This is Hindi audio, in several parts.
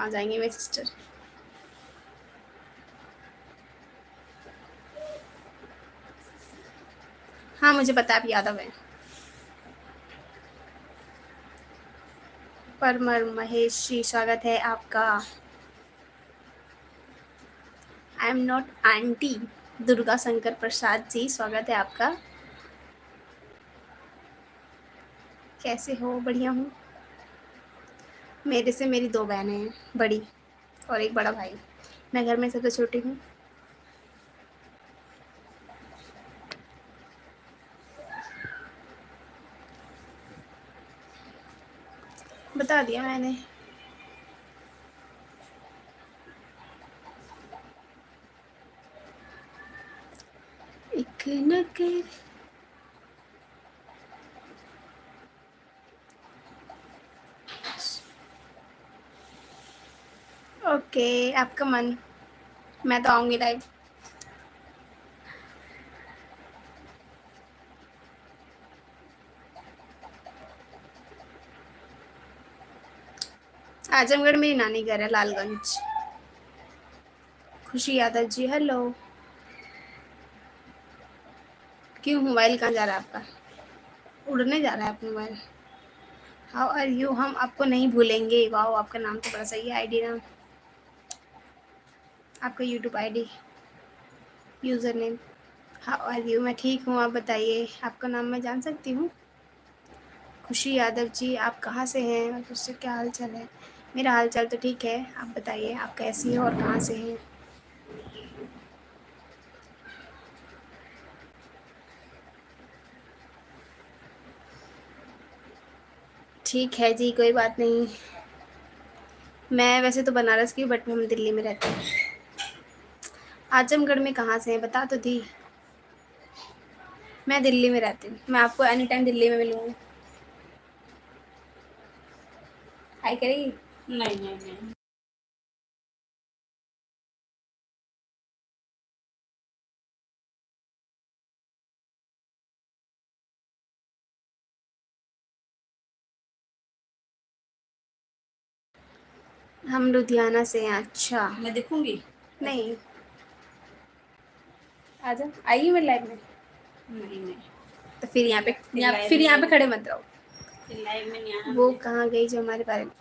कहाँ जाएंगी मेरी सिस्टर। हाँ मुझे पता है आप यादव हैं। परमर महेश जी स्वागत है आपका। I am not aunty. Durga Shankar Prasad ji स्वागत है आपका। कैसे हो? बढ़िया हूँ। मेरे से मेरी 2 बहनें हैं, बड़ी और एक बड़ा भाई। मैं घर में सबसे छोटी हूँ। बता दिया मैंने। एक नगर। ओके आपका मन। मैं तो आऊँगी लाइव। आजमगढ़ मेरी नानी घर है, लालगंज। खुशी यादव जी हेलो। क्यों मोबाइल कहाँ जा रहा है आपका? उड़ने जा रहा है आपका मोबाइल? How are you? हम आपको नहीं भूलेंगे। वाओ आपका नाम तो बड़ा सही है, आईडी नाम। आपका YouTube ID, user name. How are you? मैं ठीक हूँ, आप बताइए आपका नाम मैं जान सकती हूँ? खुशी यादव जी आप कहाँ से हैं और उससे क्या हाल चाल है? मेरा हाल चाल तो ठीक है, आप बताइए आप कैसी हो और कहाँ से हैं? ठीक है जी, कोई बात नहीं। मैं वैसे तो बनारस की हूँ बट हम दिल्ली में रहते हैं। आजमगढ़ में कहाँ से हैं बता तो दी। मैं दिल्ली में रहती हूँ, मैं आपको एनी टाइम दिल्ली में मिलूँगी। हाय करेगी? नहीं नहीं नहीं। हम लुधियाना से हैं। अच्छा मैं दिखूंगी? नहीं। आजा, आइए मेरे लाइव में। नहीं नहीं। तो फिर यहाँ पे खड़े मत रहो। लाइव में नहीं आना। वो कहाँ गई जो हमारे बारे में?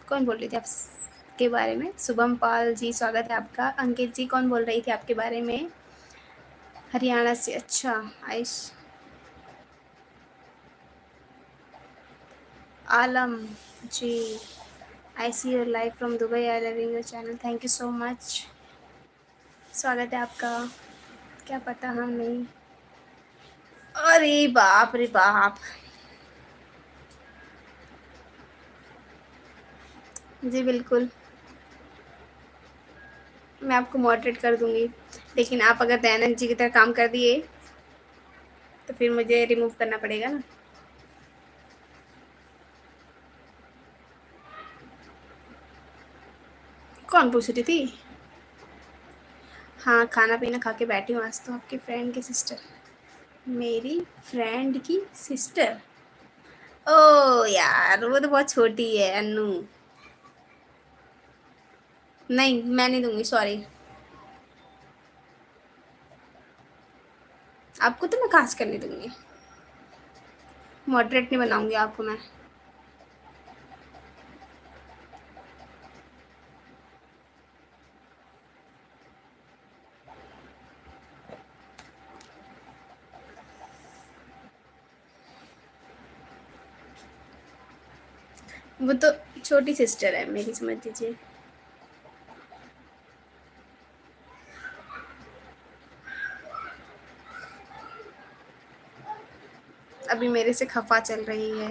कौन बोल रही थी आपके बारे में? शुभम पाल जी स्वागत है आपका। अंकित जी कौन बोल रही थी आपके बारे में? हरियाणा से। अच्छा Ayush. Alam ji. I see your live from Dubai. I loving your channel. Thank you so much. स्वागत है आपका। क्या पता हम नहीं। अरे बाप रे बाप। जी बिल्कुल, मैं आपको मॉडरेट कर दूंगी, लेकिन आप अगर दयानंद जी की तरह काम कर दिए तो फिर मुझे रिमूव करना पड़ेगा ना। कौन पूछ रही थी? हाँ खाना पीना खा के बैठी हूँ आज तो। आपकी फ्रेंड की सिस्टर। मेरी फ्रेंड की सिस्टर? ओ यार वो तो बहुत छोटी है, अन्नू। नहीं मैं नहीं दूंगी, सॉरी। आपको तो मैं खास करने दूंगी। मॉडरेट नहीं बनाऊंगी आपको मैं। वो तो छोटी सिस्टर है मेरी, समझ लीजिए। अभी मेरे से खफा चल रही है।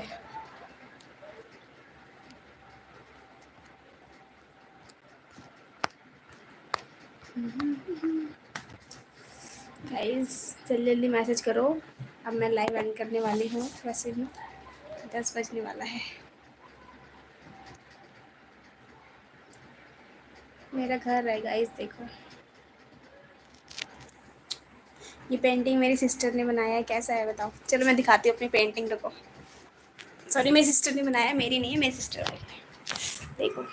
गाइस जल्दी जल्दी मैसेज करो। अब मैं लाइव एंड करने वाली हूँ, वैसे भी 10 बजने वाला है। मेरा घर है गाइस, देखो ये पेंटिंग मेरी सिस्टर ने बनाया है। कैसा है बताओ? चलो मैं दिखाती हूँ अपनी पेंटिंग, रुको। सॉरी मेरी सिस्टर ने बनाया है, मेरी नहीं है, मेरी सिस्टर है। देखो